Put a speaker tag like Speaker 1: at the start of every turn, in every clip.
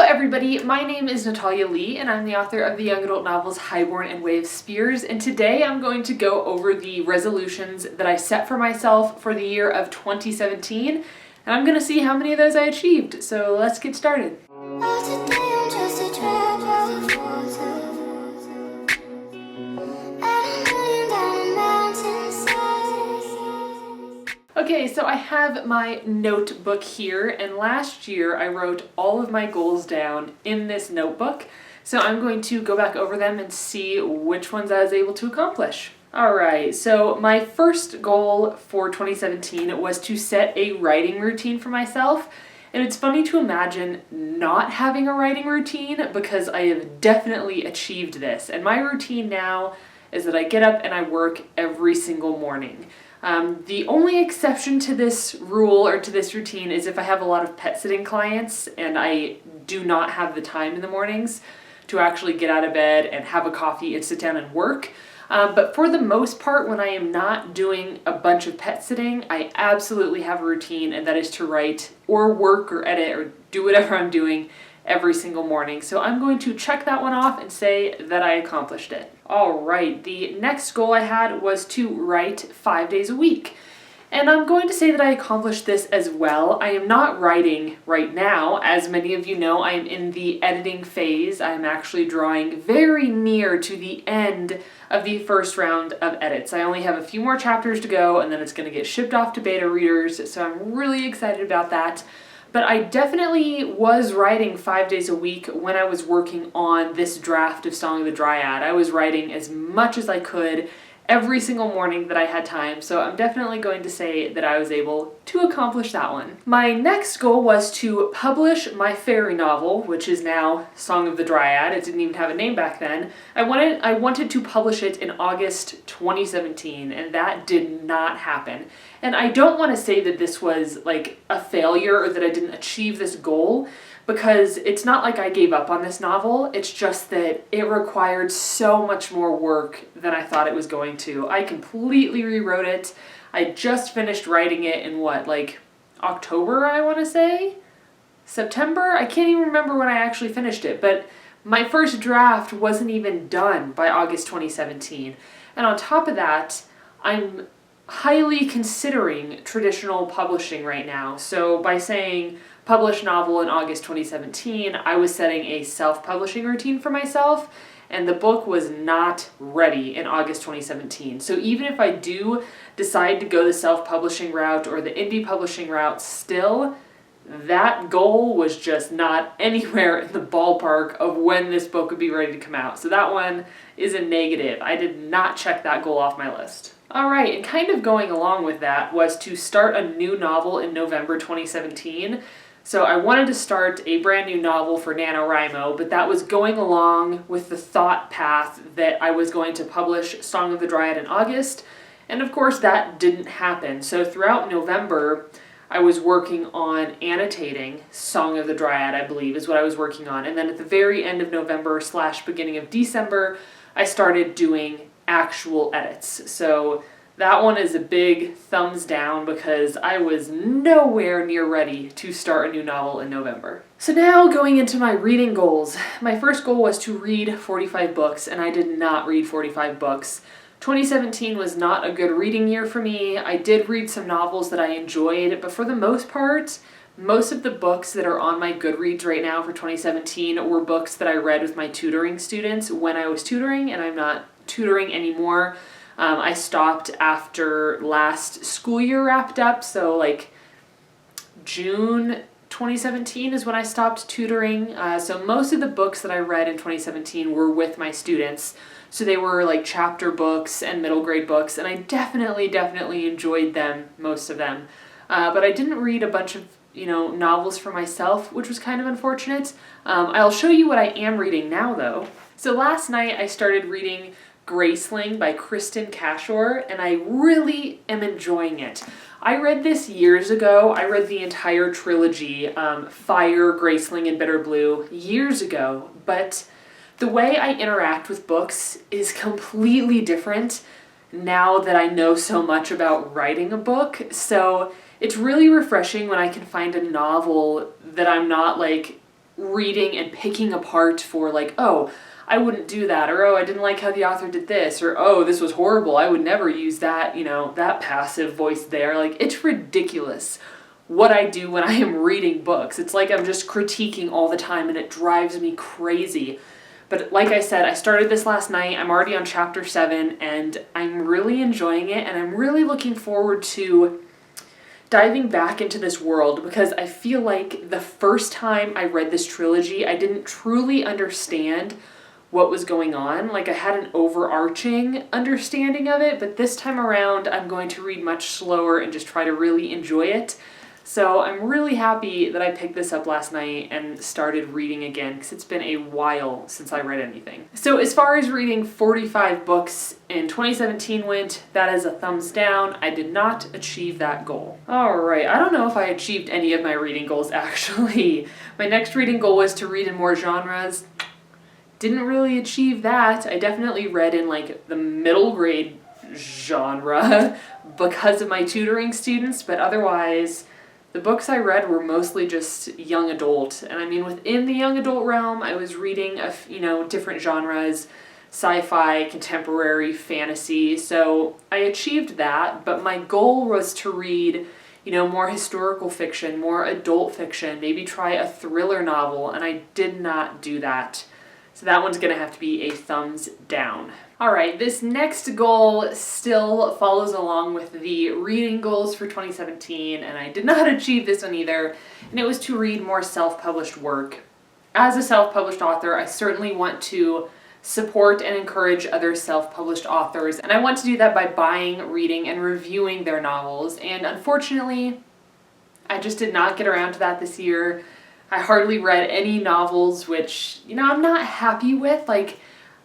Speaker 1: everybody, my name is Natalia Leigh and I'm the author of the young adult novels Highborn and Way of Spears, and today I'm going to go over the resolutions that I set for myself for the year of 2017, and I'm going to see how many of those I achieved, so let's get started. Okay, so I have my notebook here, and last year I wrote all of my goals down in this notebook, so I'm going to go back over them and see which ones I was able to accomplish. Alright, so my first goal for 2017 was to set a writing routine for myself, and it's funny to imagine not having a writing routine because I have definitely achieved this, and my routine now is that I get up and I work every single morning. The only exception to this rule or to this routine is if I have a lot of pet sitting clients and I do not have the time in the mornings to actually get out of bed and have a coffee and sit down and work. But for the most part, when I am not doing a bunch of pet sitting, I absolutely have a routine, and that is to write or work or edit or do whatever I'm doing every single morning. So I'm going to check that one off and say that I accomplished it. Alright, the next goal I had was to write 5 days a week. And I'm going to say that I accomplished this as well. I am not writing right now. As many of you know, I am in the editing phase. I'm actually drawing very near to the end of the first round of edits. I only have a few more chapters to go, and then it's going to get shipped off to beta readers, so I'm really excited about that. But I definitely was writing 5 days a week when I was working on this draft of Song of the Dryad. I was writing as much as I could every single morning that I had time, so I'm definitely going to say that I was able to accomplish that one. My next goal was to publish my fairy novel, which is now Song of the Dryad. It didn't even have a name back then. I wanted to publish it in August 2017, and that did not happen. And I don't want to say that this was like a failure or that I didn't achieve this goal, because it's not like I gave up on this novel. It's just that it required so much more work than I thought it was going to. I completely rewrote it. I just finished writing it in October, I want to say? September? I can't even remember when I actually finished it, but my first draft wasn't even done by August 2017. And on top of that, I'm highly considering traditional publishing right now. So by saying publish novel in August 2017, I was setting a self-publishing routine for myself, and the book was not ready in August 2017. So even if I do decide to go the self-publishing route or the indie publishing route still, that goal was just not anywhere in the ballpark of when this book would be ready to come out. So that one is a negative. I did not check that goal off my list. Alright, and kind of going along with that was to start a new novel in November 2017. So I wanted to start a brand new novel for NaNoWriMo, but that was going along with the thought path that I was going to publish Song of the Dryad in August, and of course that didn't happen. So throughout November, I was working on annotating Song of the Dryad, I believe, is what I was working on. And then at the very end of November / beginning of December, I started doing actual edits. So that one is a big thumbs down because I was nowhere near ready to start a new novel in November. So now going into my reading goals. My first goal was to read 45 books, and I did not read 45 books. 2017 was not a good reading year for me. I did read some novels that I enjoyed, but for the most part, most of the books that are on my Goodreads right now for 2017 were books that I read with my tutoring students when I was tutoring, and I'm not tutoring anymore. I stopped after last school year wrapped up, so June 2017 is when I stopped tutoring. So most of the books that I read in 2017 were with my students. So they were chapter books and middle grade books, and I definitely enjoyed them, most of them. But I didn't read a bunch of novels for myself, which was kind of unfortunate. I'll show you what I am reading now though. So last night I started reading Graceling by Kristen Cashore, and I really am enjoying it. I read this years ago. I read the entire trilogy, Fire, Graceling, and Bitter Blue, years ago, but the way I interact with books is completely different now that I know so much about writing a book. So it's really refreshing when I can find a novel that I'm not reading and picking apart for like, oh, I wouldn't do that, or oh, I didn't like how the author did this, or oh, this was horrible, I would never use that, you know, that passive voice there. Like, it's ridiculous what I do when I am reading books. It's like I'm just critiquing all the time and it drives me crazy. But like I said, I started this last night. I'm already on chapter 7 and I'm really enjoying it, and I'm really looking forward to diving back into this world, because I feel like the first time I read this trilogy, I didn't truly understand what was going on. Like, I had an overarching understanding of it, but this time around I'm going to read much slower and just try to really enjoy it. So I'm really happy that I picked this up last night and started reading again, because it's been a while since I read anything. So as far as reading 45 books in 2017 went, that is a thumbs down. I did not achieve that goal. Alright, I don't know if I achieved any of my reading goals actually. My next reading goal was to read in more genres. Didn't really achieve that. I definitely read in like the middle grade genre because of my tutoring students, but otherwise the books I read were mostly just young adult. And I mean, within the young adult realm, I was reading, different genres, sci-fi, contemporary, fantasy. So I achieved that, but my goal was to read, more historical fiction, more adult fiction, maybe try a thriller novel, and I did not do that. So that one's gonna have to be a thumbs down. Alright, this next goal still follows along with the reading goals for 2017, and I did not achieve this one either, and it was to read more self-published work. As a self-published author, I certainly want to support and encourage other self-published authors, and I want to do that by buying, reading, and reviewing their novels, and unfortunately, I just did not get around to that this year. I hardly read any novels, which, I'm not happy with. Like,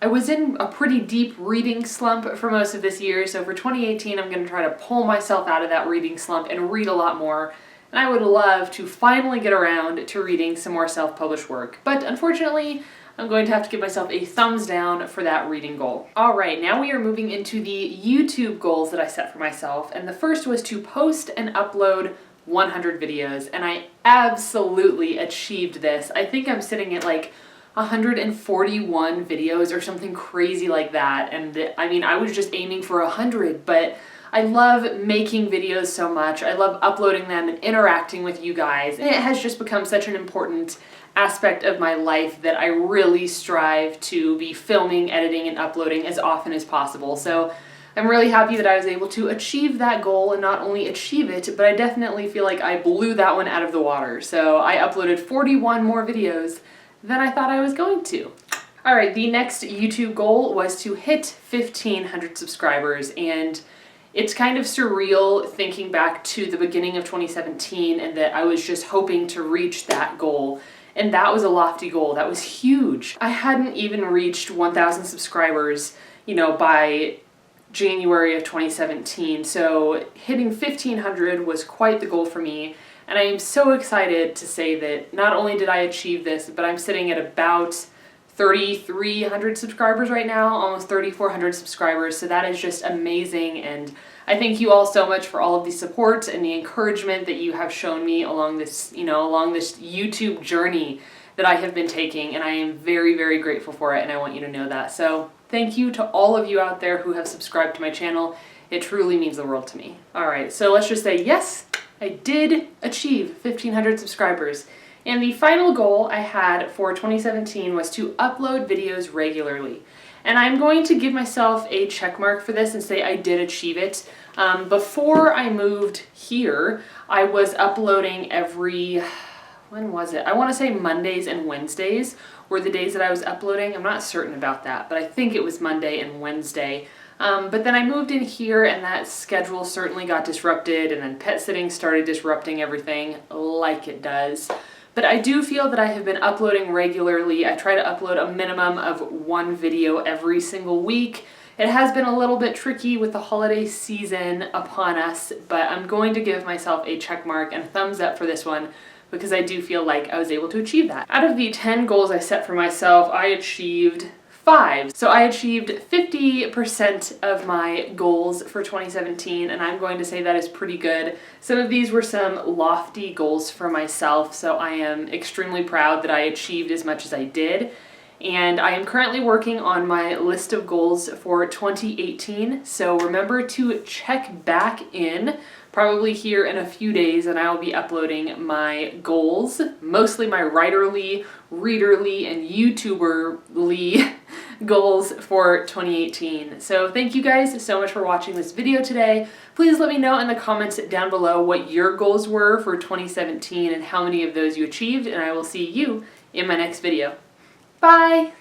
Speaker 1: I was in a pretty deep reading slump for most of this year, so for 2018 I'm going to try to pull myself out of that reading slump and read a lot more, and I would love to finally get around to reading some more self-published work. But unfortunately, I'm going to have to give myself a thumbs down for that reading goal. Alright, now we are moving into the YouTube goals that I set for myself, and the first was to post and upload 100 videos, and I absolutely achieved this. I think I'm sitting at like 141 videos or something crazy like that, and I mean, I was just aiming for 100, but I love making videos so much. I love uploading them and interacting with you guys, and it has just become such an important aspect of my life that I really strive to be filming, editing, and uploading as often as possible. So I'm really happy that I was able to achieve that goal, and not only achieve it, but I definitely feel like I blew that one out of the water. So I uploaded 41 more videos than I thought I was going to. Alright, the next YouTube goal was to hit 1,500 subscribers, and it's kind of surreal thinking back to the beginning of 2017 and that I was just hoping to reach that goal. And that was a lofty goal. That was huge. I hadn't even reached 1,000 subscribers, by January of 2017. So hitting 1,500 was quite the goal for me. And I am so excited to say that not only did I achieve this, but I'm sitting at about 3,300 subscribers right now, almost 3,400 subscribers. So that is just amazing. And I thank you all so much for all of the support and the encouragement that you have shown me along this, along this YouTube journey that I have been taking. And I am very, very grateful for it. And I want you to know that. So thank you to all of you out there who have subscribed to my channel. It truly means the world to me. All right, so let's just say, yes, I did achieve 1,500 subscribers. And the final goal I had for 2017 was to upload videos regularly. And I'm going to give myself a check mark for this and say I did achieve it. Before I moved here, I was uploading every, when was it? I want to say Mondays and Wednesdays were the days that I was uploading. I'm not certain about that, but I think it was Monday and Wednesday. But then I moved in here and that schedule certainly got disrupted, and then pet sitting started disrupting everything like it does. But I do feel that I have been uploading regularly. I try to upload a minimum of one video every single week. It has been a little bit tricky with the holiday season upon us, but I'm going to give myself a check mark and a thumbs up for this one, because I do feel like I was able to achieve that. Out of the 10 goals I set for myself, I achieved 5. So I achieved 50% of my goals for 2017, and I'm going to say that is pretty good. Some of these were some lofty goals for myself, so I am extremely proud that I achieved as much as I did. And I am currently working on my list of goals for 2018, so remember to check back in probably here in a few days, and I will be uploading my goals, mostly my writerly, readerly, and YouTuberly goals for 2018. So thank you guys so much for watching this video today. Please let me know in the comments down below what your goals were for 2017 and how many of those you achieved, and I will see you in my next video. Bye!